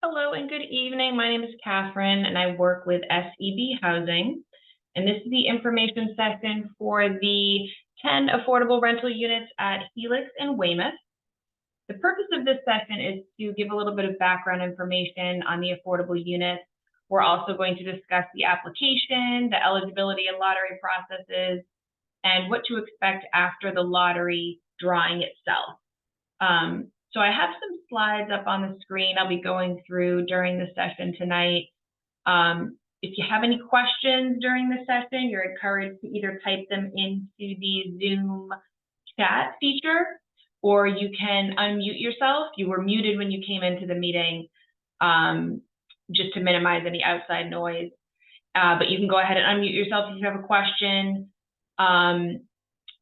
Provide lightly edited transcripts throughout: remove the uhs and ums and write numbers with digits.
Hello and good evening. My name is Catherine and I work with SEB Housing. And this is the information session for the 10 affordable rental units at Helix in Weymouth. The purpose of this session is to give a little bit of background information on the affordable units. We're also going to discuss the application, the eligibility and lottery processes, and what to expect after the lottery drawing itself. So I have some slides up on the screen I'll be going through during the session tonight. If you have any questions during the session, you're encouraged to either type them into the Zoom chat feature, or you can unmute yourself. You were muted when you came into the meeting, just to minimize any outside noise. But you can go ahead and unmute yourself if you have a question.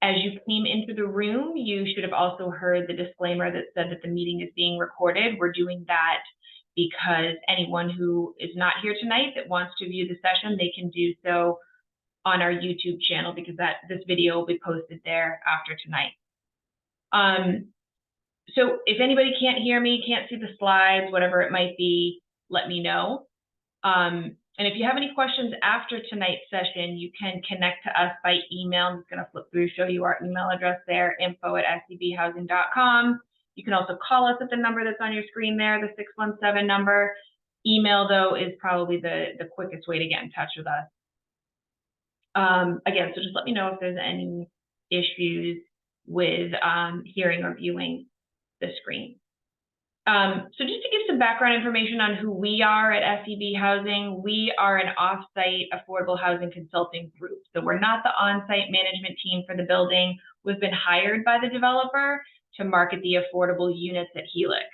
As you came into the room, you should have also heard the disclaimer that said that the meeting is being recorded. We're doing that because anyone who is not here tonight that wants to view the session, they can do so on our YouTube channel because this video will be posted there after tonight. So if anybody can't hear me, can't see the slides, whatever it might be, let me know. And if you have any questions after tonight's session, you can connect to us by email. I'm just going to flip through, show you our email address there, info@sebhousing.com. You can also call us at the number that's on your screen there, the 617 number. Email, though, is probably the quickest way to get in touch with us. Again, so just let me know if there's any issues with hearing or viewing the screen. So just to give some background information on who we are at SEB Housing, we are an off-site affordable housing consulting group. So we're not the on-site management team for the building. We've been hired by the developer to market the affordable units at Helix.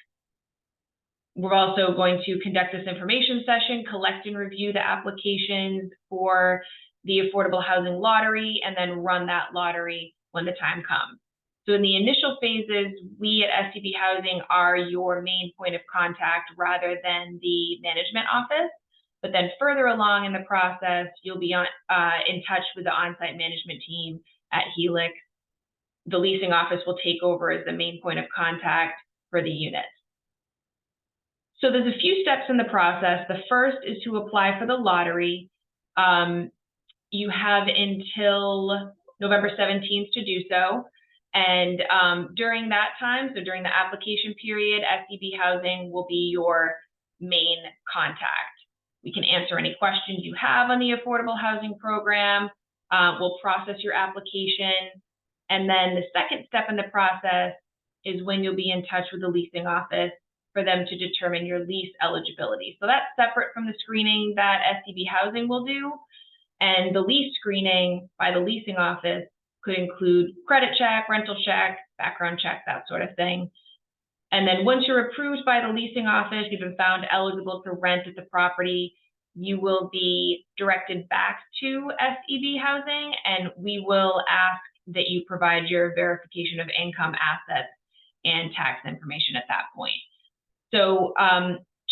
We're also going to conduct this information session, collect and review the applications for the affordable housing lottery, and then run that lottery when the time comes. So in the initial phases, we at SEB Housing are your main point of contact rather than the management office. But then further along in the process, you'll be in touch with the on-site management team at Helix. The leasing office will take over as the main point of contact for the units. So there's a few steps in the process. The first is to apply for the lottery. You have until November 17th to do so. And during that time, so during the application period, SEB Housing will be your main contact. We can answer any questions you have on the affordable housing program. We'll process your application. And then the second step in the process is when you'll be in touch with the leasing office for them to determine your lease eligibility. So that's separate from the screening that SEB Housing will do. And the lease screening by the leasing office could include credit check, rental check, background check, that sort of thing. And then once you're approved by the leasing office, you've been found eligible to rent at the property, you will be directed back to SEB Housing, and we will ask that you provide your verification of income, assets, and tax information at that point. So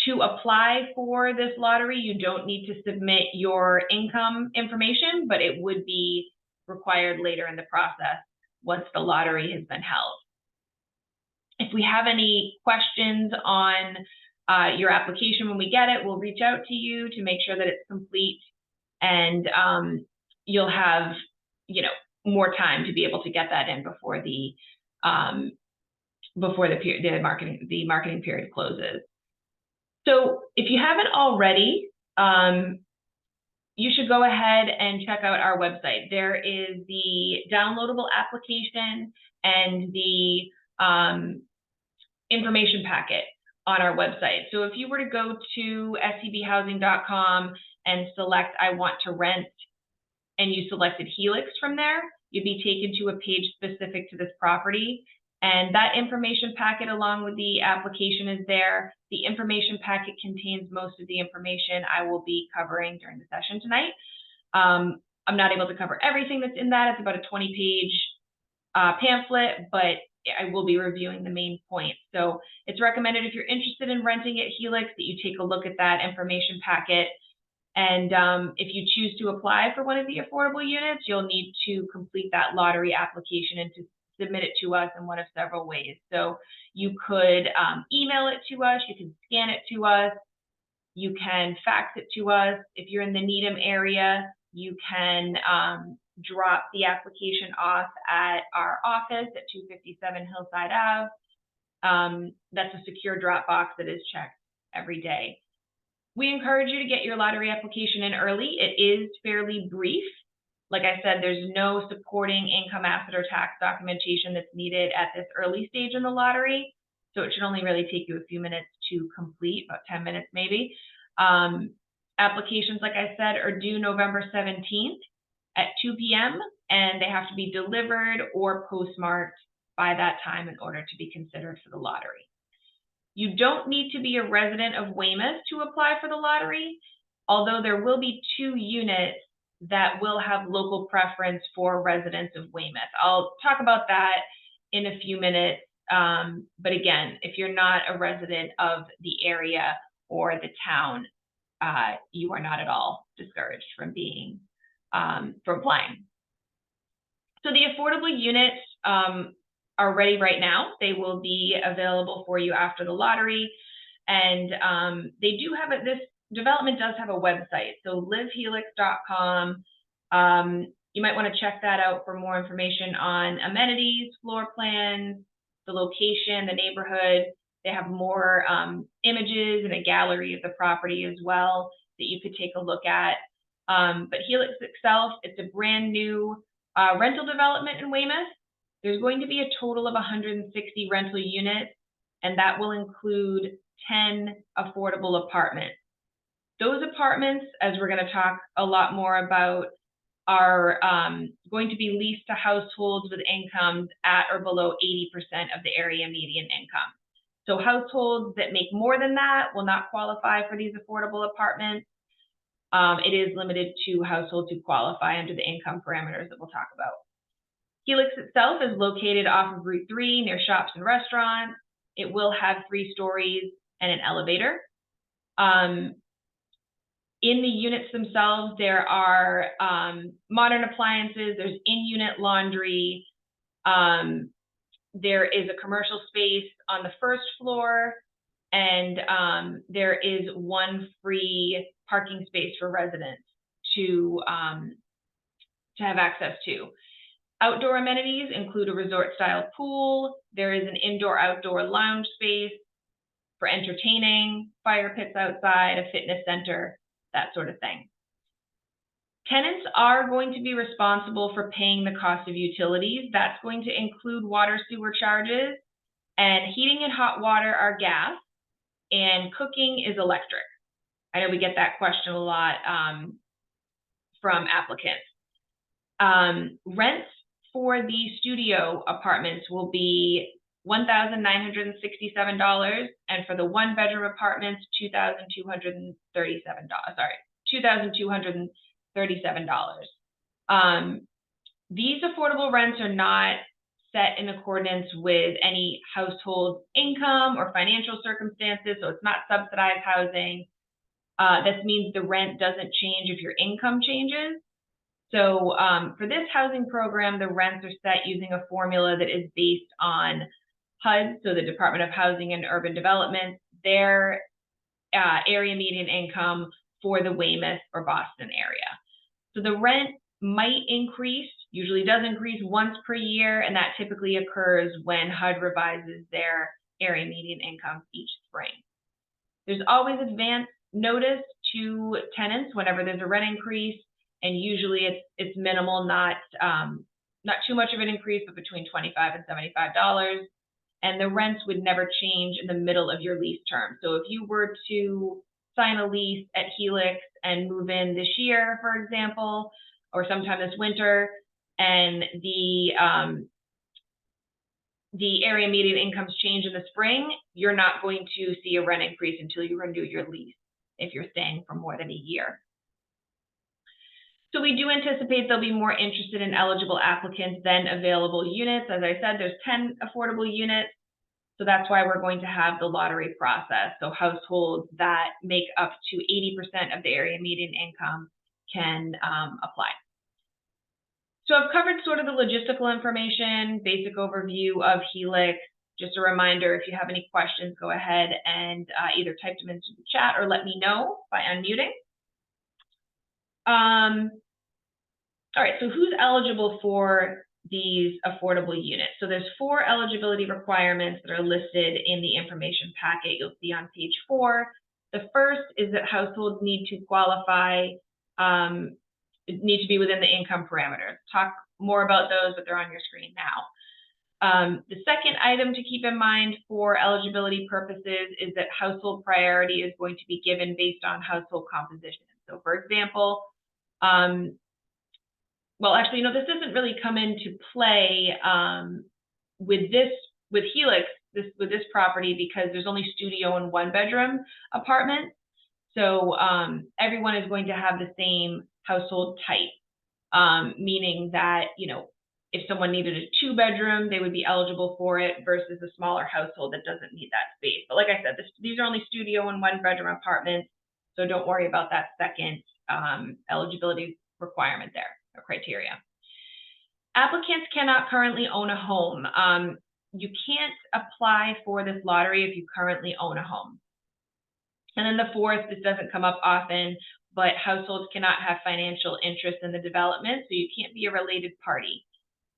to apply for this lottery, you don't need to submit your income information, but it would be required later in the process once the lottery has been held. If we have any questions on your application when we get it, we'll reach out to you to make sure that it's complete, and you'll have, more time to be able to get that in before the marketing period closes. So if you haven't already, you should go ahead and check out our website. There is the downloadable application and the information packet on our website. So if you were to go to sebhousing.com and select I want to rent, and you selected Helix from there, you'd be taken to a page specific to this property. And that information packet along with the application is there. The information packet contains most of the information I will be covering during the session tonight. I'm not able to cover everything that's in that. It's about a 20-page pamphlet, but I will be reviewing the main points. So it's recommended if you're interested in renting at Helix that you take a look at that information packet. And if you choose to apply for one of the affordable units, you'll need to complete that lottery application and to submit it to us in one of several ways. So you could email it to us, you can scan it to us, you can fax it to us. If you're in the Needham area, you can drop the application off at our office at 257 Hillside Ave. That's a secure drop box that is checked every day. We encourage you to get your lottery application in early. It is fairly brief. Like I said, there's no supporting income, asset, or tax documentation that's needed at this early stage in the lottery. So it should only really take you a few minutes to complete, about 10 minutes maybe. Applications, like I said, are due November 17th at 2 p.m. and they have to be delivered or postmarked by that time in order to be considered for the lottery. You don't need to be a resident of Weymouth to apply for the lottery, although there will be 2 units that will have local preference for residents of Weymouth. I'll talk about that in a few minutes. But again, if you're not a resident of the area or the town, you are not at all discouraged from being from applying. So the affordable units are ready right now. They will be available for you after the lottery, and they do have this development does have a website, so livehelix.com. You might want to check that out for more information on amenities, floor plans, the location, the neighborhood. They have more images and a gallery of the property as well that you could take a look at. But Helix itself, it's a brand new rental development in Weymouth. There's going to be a total of 160 rental units, and that will include 10 affordable apartments. Those apartments, as we're going to talk a lot more about, are going to be leased to households with incomes at or below 80% of the area median income. So households that make more than that will not qualify for these affordable apartments. It is limited to households who qualify under the income parameters that we'll talk about. Helix itself is located off of Route 3 near shops and restaurants. It will have 3 stories and an elevator. In the units themselves, there are modern appliances, there's in-unit laundry, there is a commercial space on the first floor, and there is 1 free parking space for residents to have access to. Outdoor amenities include a resort-style pool. There is an indoor-outdoor lounge space for entertaining, fire pits outside, a fitness center, that sort of thing. Tenants are going to be responsible for paying the cost of utilities. That's going to include water, sewer charges, and heating and hot water are gas, and cooking is electric. I know we get that question a lot from applicants. Rents for the studio apartments will be $1,967, and for the 1-bedroom apartments, $2,237. These affordable rents are not set in accordance with any household income or financial circumstances, so it's not subsidized housing. This means the rent doesn't change if your income changes. So for this housing program, the rents are set using a formula that is based on HUD, so the Department of Housing and Urban Development, their area median income for the Weymouth or Boston area. So the rent might increase, usually does increase once per year, and that typically occurs when HUD revises their area median income each spring. There's always advance notice to tenants whenever there's a rent increase, and usually it's minimal, not too much of an increase, but between $25 and $75. And the rents would never change in the middle of your lease term. So if you were to sign a lease at Helix and move in this year, for example, or sometime this winter, and the area median incomes change in the spring, you're not going to see a rent increase until you renew your lease if you're staying for more than a year. So we do anticipate there'll be more interested and eligible applicants than available units. As I said, there's 10 affordable units, so that's why we're going to have the lottery process. So households that make up to 80% of the area median income can apply. So I've covered sort of the logistical information, basic overview of Helix. Just a reminder, if you have any questions, go ahead and either type them into the chat or let me know by unmuting. All right, so who's eligible for these affordable units? So there's 4 eligibility requirements that are listed in the information packet you'll see on page 4. The first is that households need to qualify, need to be within the income parameters. Talk more about those, but they're on your screen now. The second item to keep in mind for eligibility purposes is that household priority is going to be given based on household composition. So for example, well, actually, this doesn't really come into play with Helix, with this property, because there's only studio and 1-bedroom apartments. So everyone is going to have the same household type, meaning that, if someone needed a 2-bedroom, they would be eligible for it versus a smaller household that doesn't need that space. But like I said, these are only studio and 1-bedroom apartments, so don't worry about that second eligibility requirement there, or criteria. Applicants cannot currently own a home. You can't apply for this lottery if you currently own a home. And then the fourth, this doesn't come up often, but households cannot have financial interest in the development, so you can't be a related party.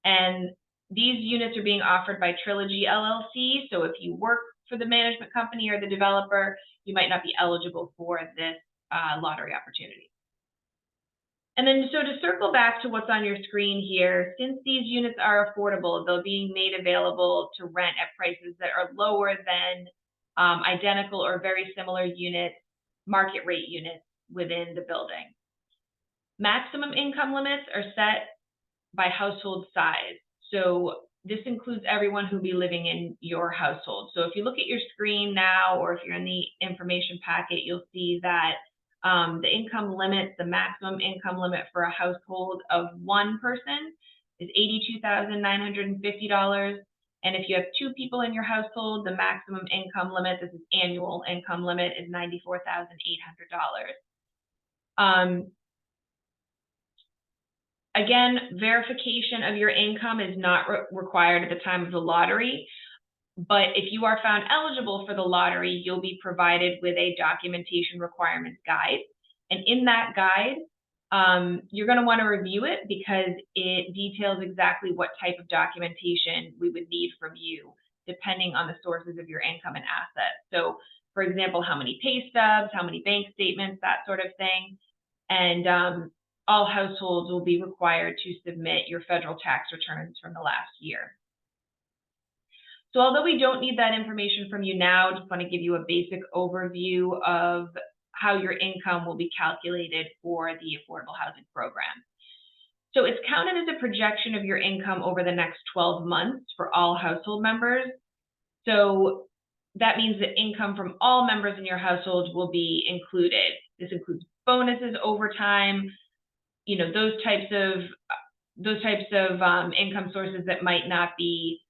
And these units are being offered by Trilogy LLC, so if you work for the management company or the developer, you might not be eligible for this lottery opportunity. And then, so to circle back to what's on your screen here, since these units are affordable, they're being made available to rent at prices that are lower than identical or very similar units, market rate units within the building. Maximum income limits are set by household size. So this includes everyone who will be living in your household. So if you look at your screen now, or if you're in the information packet, you'll see that the income limit, the maximum income limit for a household of 1 person is $82,950. And if you have 2 people in your household, the maximum income limit, this is annual income limit, is $94,800. Again, verification of your income is not required at the time of the lottery, but if you are found eligible for the lottery, you'll be provided with a documentation requirements guide. And in that guide, you're going to want to review it because it details exactly what type of documentation we would need from you, depending on the sources of your income and assets. So, for example, how many pay stubs, how many bank statements, that sort of thing. And all households will be required to submit your federal tax returns from the last year. So although we don't need that information from you now, just want to give you a basic overview of how your income will be calculated for the affordable housing program. So it's counted as a projection of your income over the next 12 months for all household members. So that means that income from all members in your household will be included. This includes bonuses, overtime, those types of income sources that might not be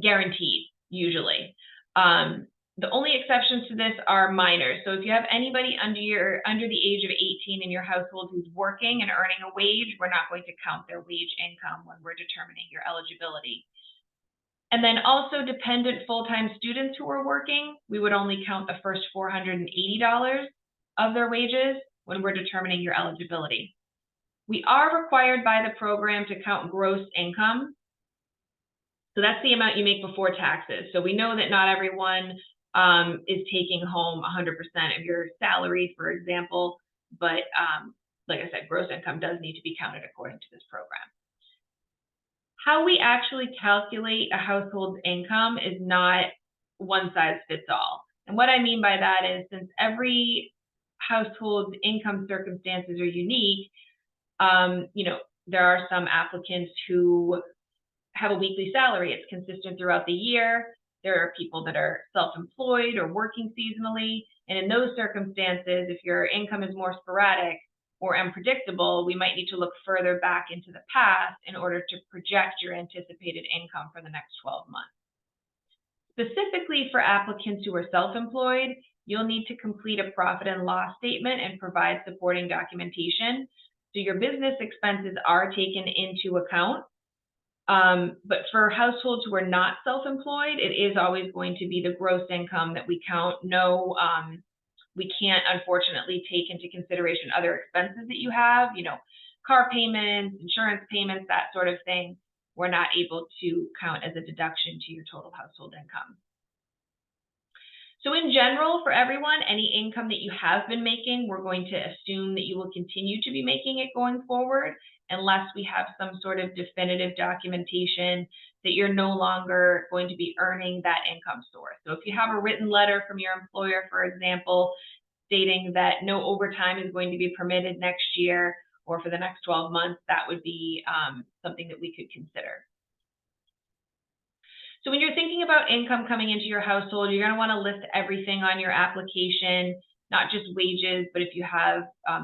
guaranteed usually. The only exceptions to this are minors. So if you have anybody under the age of 18 in your household who's working and earning a wage, we're not going to count their wage income when we're determining your eligibility. And then also dependent full-time students who are working, we would only count the first $480 of their wages when we're determining your eligibility. We are required by the program to count gross income. So that's the amount you make before taxes. So we know that not everyone is taking home 100% of your salary, for example, but like I said, gross income does need to be counted according to this program. How we actually calculate a household's income is not one size fits all. And what I mean by that is, since every household's income circumstances are unique, there are some applicants who have a weekly salary. It's consistent throughout the year. There are people that are self-employed or working seasonally. And in those circumstances, if your income is more sporadic or unpredictable, we might need to look further back into the past in order to project your anticipated income for the next 12 months. Specifically for applicants who are self-employed, you'll need to complete a profit and loss statement and provide supporting documentation. So your business expenses are taken into account. But for households who are not self-employed, it is always going to be the gross income that we count. No, we can't unfortunately take into consideration other expenses that you have, car payments, insurance payments, that sort of thing. We're not able to count as a deduction to your total household income. So in general, for everyone, any income that you have been making, we're going to assume that you will continue to be making it going forward, unless we have some sort of definitive documentation that you're no longer going to be earning that income source. So if you have a written letter from your employer, for example, stating that no overtime is going to be permitted next year or for the next 12 months, that would be something that we could consider. So when you're thinking about income coming into your household, you're going to want to list everything on your application, not just wages, but if you have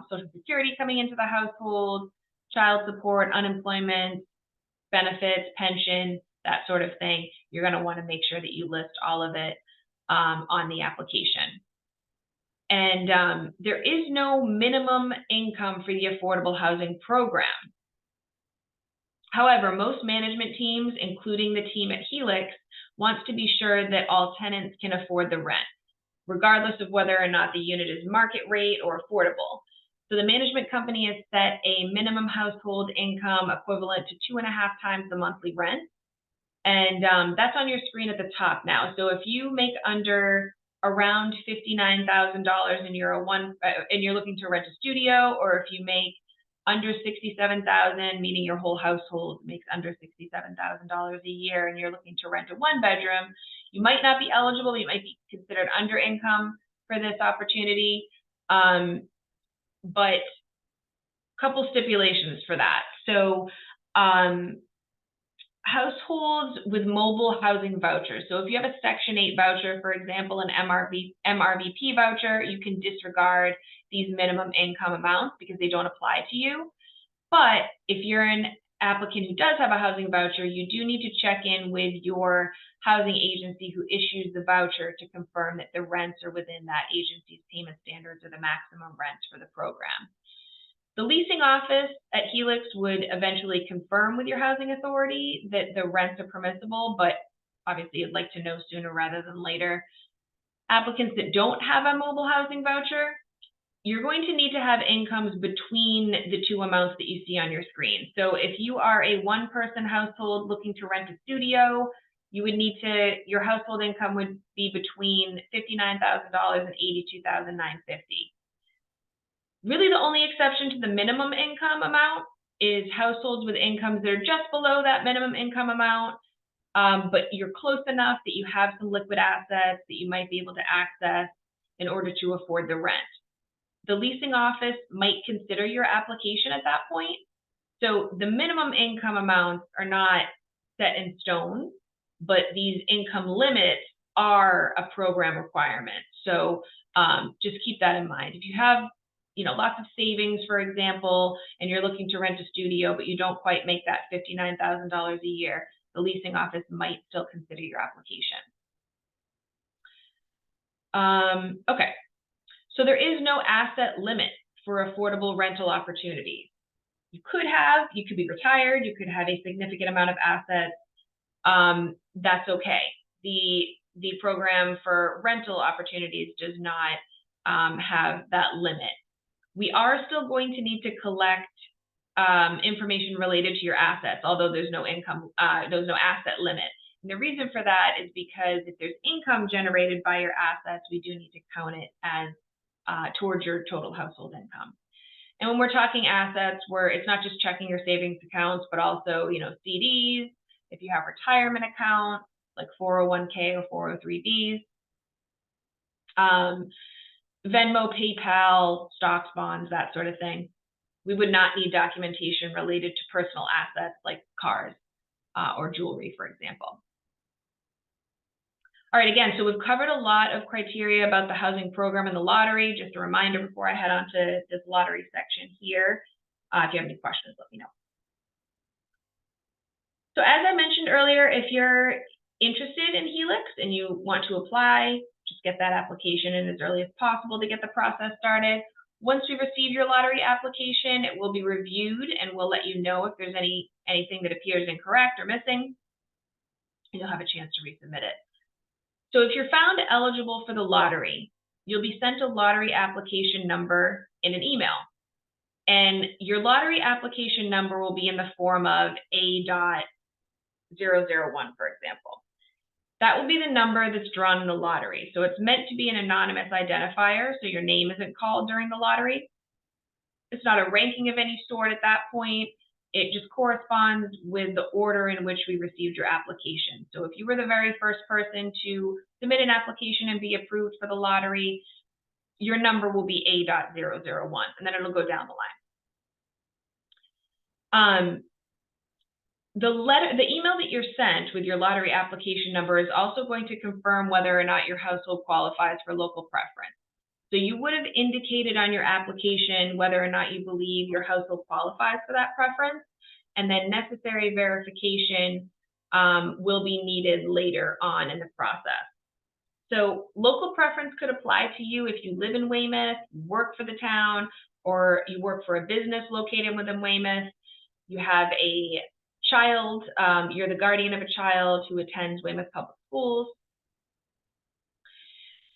Social Security coming into the household, child support, unemployment, benefits, pension, that sort of thing, you're going to want to make sure that you list all of it on the application. And there is no minimum income for the affordable housing program. However, most management teams, including the team at Helix, wants to be sure that all tenants can afford the rent, regardless of whether or not the unit is market rate or affordable. So the management company has set a minimum household income equivalent to 2.5 times the monthly rent. And that's on your screen at the top now. So if you make under around $59,000 and you're looking to rent a studio, or if you make under $67,000, meaning your whole household makes under $67,000 a year and you're looking to rent a 1-bedroom, you might not be eligible. You might be considered under income for this opportunity. But a couple stipulations for that. So households with mobile housing vouchers. So if you have a Section 8 voucher, for example, an MRVP voucher, you can disregard these minimum income amounts because they don't apply to you. But if you're an applicant who does have a housing voucher, you do need to check in with your housing agency who issues the voucher to confirm that the rents are within that agency's payment standards or the maximum rents for the program. The leasing office at Helix would eventually confirm with your housing authority that the rents are permissible, but obviously you'd like to know sooner rather than later. Applicants that don't have a mobile housing voucher, you're going to need to have incomes between the two amounts that you see on your screen. So if you are a 1-person household looking to rent a studio, your household income would be between $59,000 and $82,950. Really, the only exception to the minimum income amount is households with incomes that are just below that minimum income amount, but you're close enough that you have some liquid assets that you might be able to access in order to afford the rent. The leasing office might consider your application at that point. So the minimum income amounts are not set in stone, but these income limits are a program requirement. So just keep that in mind. If you have lots of savings, for example, and you're looking to rent a studio, but you don't quite make that $59,000 a year, the leasing office might still consider your application. Okay, so there is no asset limit for affordable rental opportunities. You could be retired, you could have a significant amount of assets. That's okay. The program for rental opportunities does not have that limit. We are still going to need to collect information related to your assets, although there's no asset limit. And the reason for that is because if there's income generated by your assets, we do need to count it as towards your total household income. And when we're talking assets, it's not just checking your savings accounts, but also CDs, if you have retirement accounts like 401k or 403bs. Venmo, PayPal, stocks, bonds, that sort of thing. We would not need documentation related to personal assets like cars or jewelry, for example. All right, again, so we've covered a lot of criteria about the housing program and the lottery. Just a reminder before I head on to this lottery section here. If you have any questions, let me know. So as I mentioned earlier, if you're interested in Helix and you want to apply, just get that application in as early as possible to get the process started. Once we receive your lottery application, it will be reviewed and we'll let you know if there's anything that appears incorrect or missing, and you'll have a chance to resubmit it. So if you're found eligible for the lottery, you'll be sent a lottery application number in an email. And your lottery application number will be in the form of A.001, for example. That will be the number that's drawn in the lottery. So it's meant to be an anonymous identifier, so your name isn't called during the lottery. It's not a ranking of any sort at that point. It just corresponds with the order in which we received your application. So if you were the very first person to submit an application and be approved for the lottery, your number will be A.001, and then it'll go down the line. The email that you're sent with your lottery application number is also going to confirm whether or not your household qualifies for local preference. So you would have indicated on your application whether or not you believe your household qualifies for that preference, and then necessary verification will be needed later on in the process. So local preference could apply to you if you live in Weymouth, work for the town, or you work for a business located within Weymouth. You have a child, you're the guardian of a child who attends Weymouth Public Schools.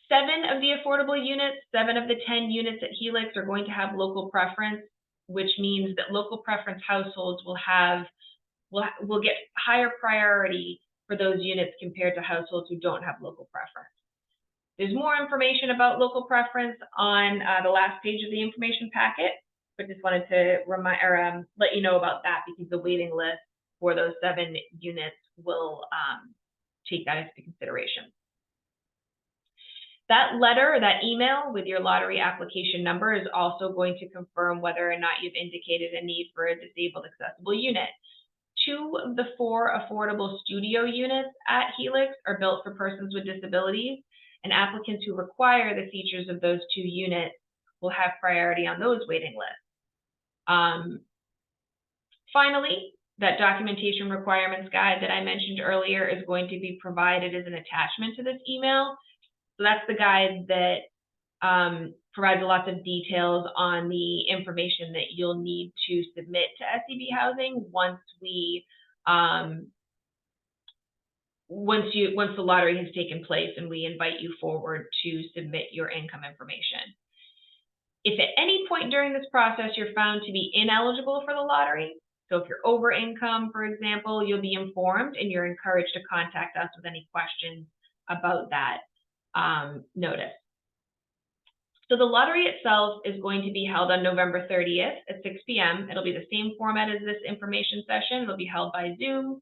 7 of the affordable units, 7 of the 10 units at Helix are going to have local preference, which means that local preference households will get higher priority for those units compared to households who don't have local preference. There's more information about local preference on the last page of the information packet, but just wanted to let you know about that because the waiting list for those 7 units will take that into consideration. That letter or that email with your lottery application number is also going to confirm whether or not you've indicated a need for a disabled accessible unit. 2 of the 4 affordable studio units at Helix are built for persons with disabilities, and applicants who require the features of those 2 units will have priority on those waiting lists. Finally, that documentation requirements guide that I mentioned earlier is going to be provided as an attachment to this email. So that's the guide that provides lots of details on the information that you'll need to submit to SEB Housing once the lottery has taken place and we invite you forward to submit your income information. If at any point during this process you're found to be ineligible for the lottery, so if you're over income, for example, you'll be informed and you're encouraged to contact us with any questions about that notice. So the lottery itself is going to be held on November 30th at 6 p.m. It'll be the same format as this information session. It'll be held by Zoom.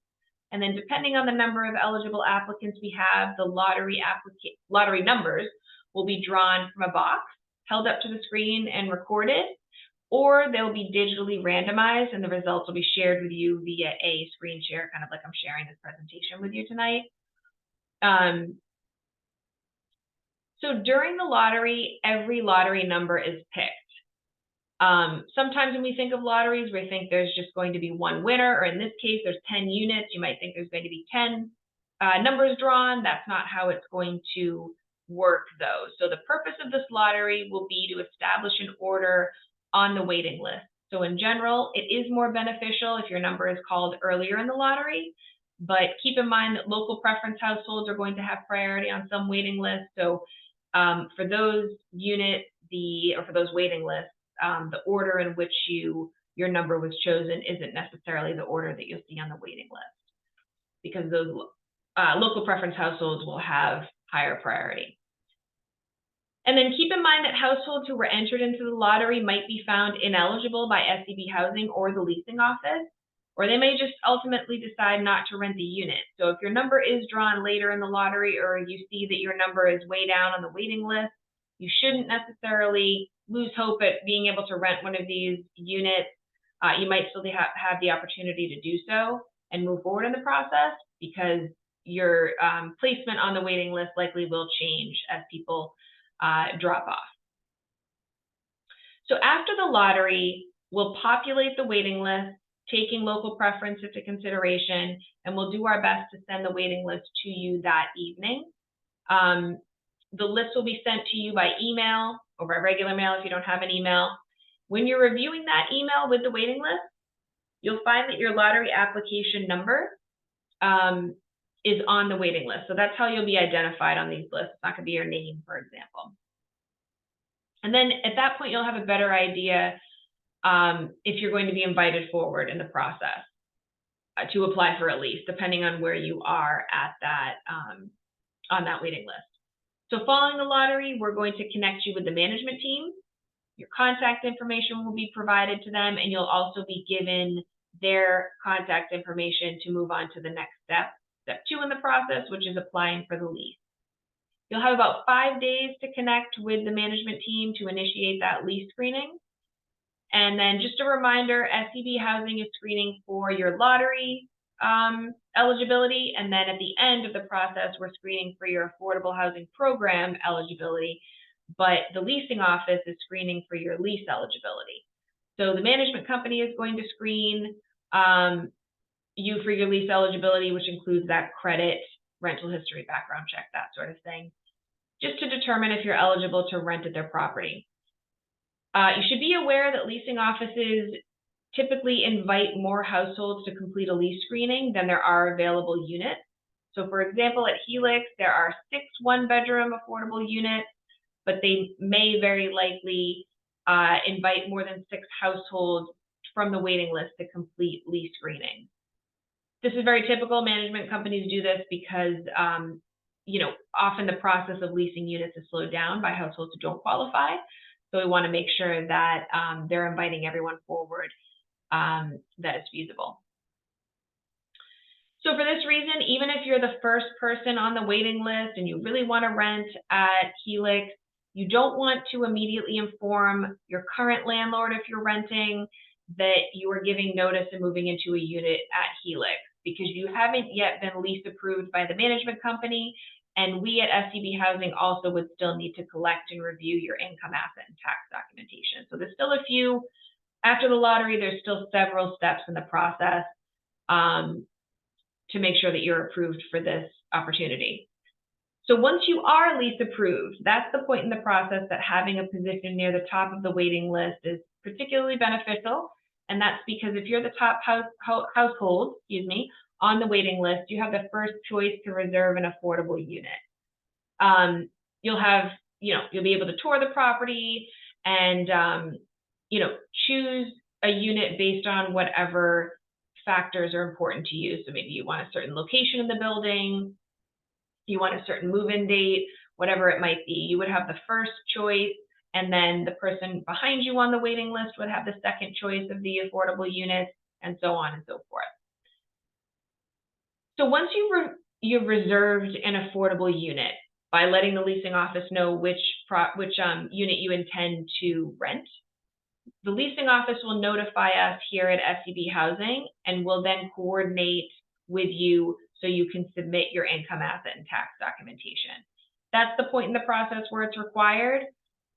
And then depending on the number of eligible applicants we have, the lottery numbers will be drawn from a box, held up to the screen and recorded, or they'll be digitally randomized and the results will be shared with you via a screen share, kind of like I'm sharing this presentation with you tonight. So during the lottery, every lottery number is picked. Sometimes when we think of lotteries, we think there's just going to be one winner, or in this case, there's 10 units. You might think there's going to be 10 numbers drawn. That's not how it's going to work, though. So the purpose of this lottery will be to establish an order on the waiting list. So in general, it is more beneficial if your number is called earlier in the lottery, but keep in mind that local preference households are going to have priority on some waiting lists. So for those units, or for those waiting lists, the order in which your number was chosen isn't necessarily the order that you'll see on the waiting list, because those local preference households will have higher priority. And then keep in mind that households who were entered into the lottery might be found ineligible by SEB Housing or the leasing office, or they may just ultimately decide not to rent the unit. So if your number is drawn later in the lottery, or you see that your number is way down on the waiting list, you shouldn't necessarily lose hope at being able to rent one of these units. You might still have the opportunity to do so and move forward in the process, because your placement on the waiting list likely will change as people drop off. So after the lottery, we'll populate the waiting list, taking local preference into consideration, and we'll do our best to send the waiting list to you that evening. The list will be sent to you by email or by regular mail if you don't have an email. When you're reviewing that email with the waiting list, you'll find that your lottery application number is on the waiting list. So that's how you'll be identified on these lists. It's not going to be your name, for example. And then at that point, you'll have a better idea if you're going to be invited forward in the process to apply for a lease, depending on where you are at that on that waiting list. So following the lottery, we're going to connect you with the management team. Your contact information will be provided to them, and you'll also be given their contact information to move on to the next step, step 2 in the process, which is applying for the lease. You'll have about 5 days to connect with the management team to initiate that lease screening. And then just a reminder, SCB Housing is screening for your lottery eligibility, and then at the end of the process, we're screening for your affordable housing program eligibility, but the leasing office is screening for your lease eligibility. So the management company is going to screen you for your lease eligibility, which includes that credit, rental history, background check, that sort of thing, just to determine if you're eligible to rent at their property. You should be aware that leasing offices typically invite more households to complete a lease screening than there are available units. So for example, at Helix, there are 6 one-bedroom affordable units, but they may very likely invite more than 6 households from the waiting list to complete lease screening. This is very typical. Management companies do this because often the process of leasing units is slowed down by households who don't qualify. So we want to make sure that they're inviting everyone forward that is feasible. So for this reason, even if you're the first person on the waiting list and you really want to rent at Helix, you don't want to immediately inform your current landlord if you're renting that you are giving notice and moving into a unit at Helix, because you haven't yet been lease approved by the management company, and we at SCB Housing also would still need to collect and review your income, asset, and tax documentation. So there's still a few, after the lottery, there's still several steps in the process to make sure that you're approved for this opportunity. So once you are lease approved, that's the point in the process that having a position near the top of the waiting list is particularly beneficial. And that's because if you're the top household, on the waiting list, you have the first choice to reserve an affordable unit. You'll be able to tour the property and choose a unit based on whatever factors are important to you. So maybe you want a certain location in the building, you want a certain move-in date, whatever it might be. You would have the first choice, and then the person behind you on the waiting list would have the second choice of the affordable units, and so on and so forth. So once you've reserved an affordable unit by letting the leasing office know which unit you intend to rent, the leasing office will notify us here at SCB Housing, and will then coordinate with you so you can submit your income, asset, and tax documentation. That's the point in the process where it's required,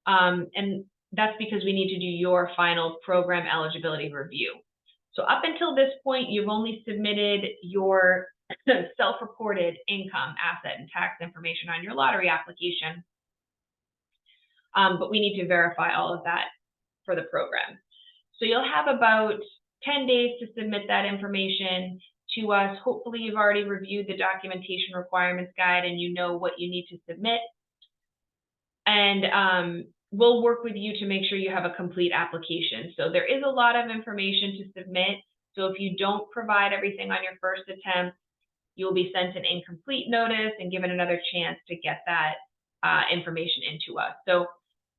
and that's because we need to do your final program eligibility review. So up until this point, you've only submitted your self-reported income, asset, and tax information on your lottery application, but we need to verify all of that for the program. So you'll have about 10 days to submit that information to us. Hopefully you've already reviewed the documentation requirements guide and you know what you need to submit. And we'll work with you to make sure you have a complete application. So there is a lot of information to submit. So if you don't provide everything on your first attempt, you'll be sent an incomplete notice and given another chance to get that information into us. So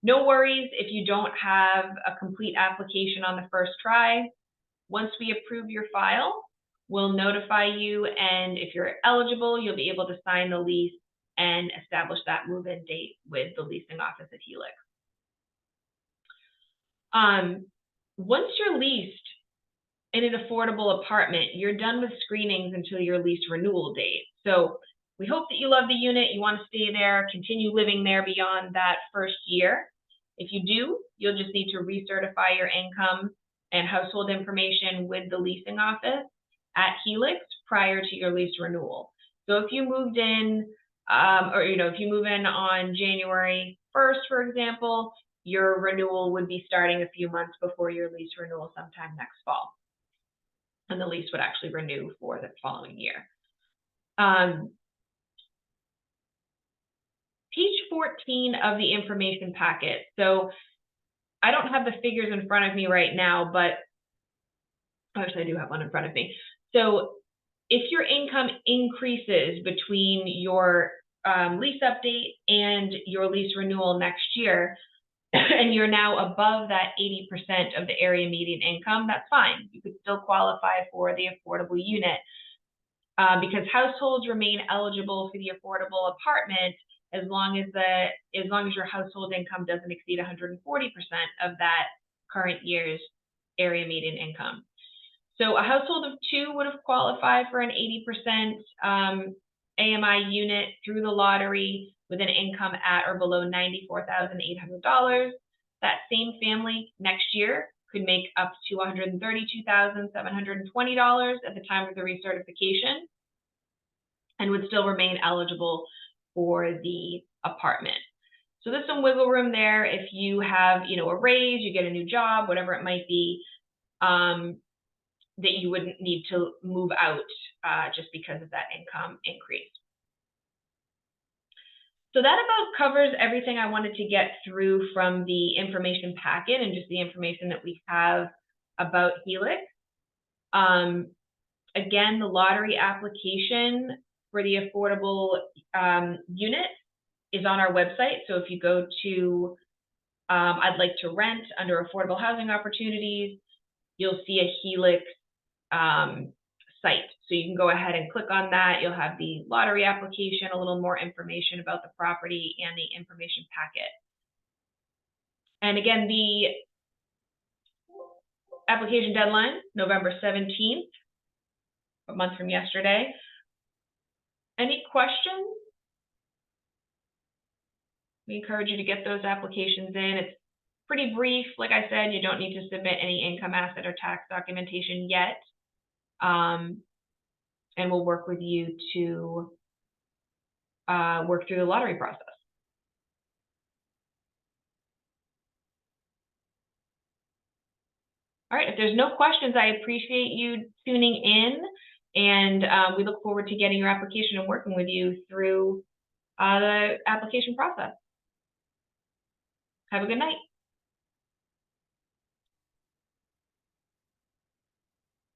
no worries if you don't have a complete application on the first try. Once we approve your file, we'll notify you, and if you're eligible, you'll be able to sign the lease and establish that move-in date with the leasing office at Helix. Once you're leased in an affordable apartment, you're done with screenings until your lease renewal date. So we hope that you love the unit, you want to stay there, continue living there beyond that first year. If you do, you'll just need to recertify your income and household information with the leasing office at Helix prior to your lease renewal. So if you moved in, if you move in on January 1st, for example, your renewal would be starting a few months before your lease renewal sometime next fall. And the lease would actually renew for the following year. Page 14 of the information packet. So I don't have the figures in front of me right now, but actually I do have one in front of me. So if your income increases between your lease update and your lease renewal next year, and you're now above that 80% of the area median income, that's fine. You could still qualify for the affordable unit because households remain eligible for the affordable apartment as long as your household income doesn't exceed 140% of that current year's area median income. So a household of two would have qualified for an 80% AMI unit through the lottery with an income at or below $94,800. That same family next year could make up to $132,720 at the time of the recertification and would still remain eligible for the apartment. So there's some wiggle room there if you have, a raise, you get a new job, whatever it might be, that you wouldn't need to move out just because of that income increase. So that about covers everything I wanted to get through from the information packet and just the information that we have about Helix. Again, the lottery application for the affordable unit is on our website. So if you go to I'd like to rent under affordable housing opportunities, you'll see a Helix site. So you can go ahead and click on that. You'll have the lottery application, a little more information about the property, and the information packet. And again, the application deadline, November 17th, a month from yesterday. Any questions? We encourage you to get those applications in. It's pretty brief. Like I said, you don't need to submit any income, asset, or tax documentation yet. And we'll work with you to work through the lottery process. All right, if there's no questions, I appreciate you tuning in, and we look forward to getting your application and working with you through the application process. Have a good night.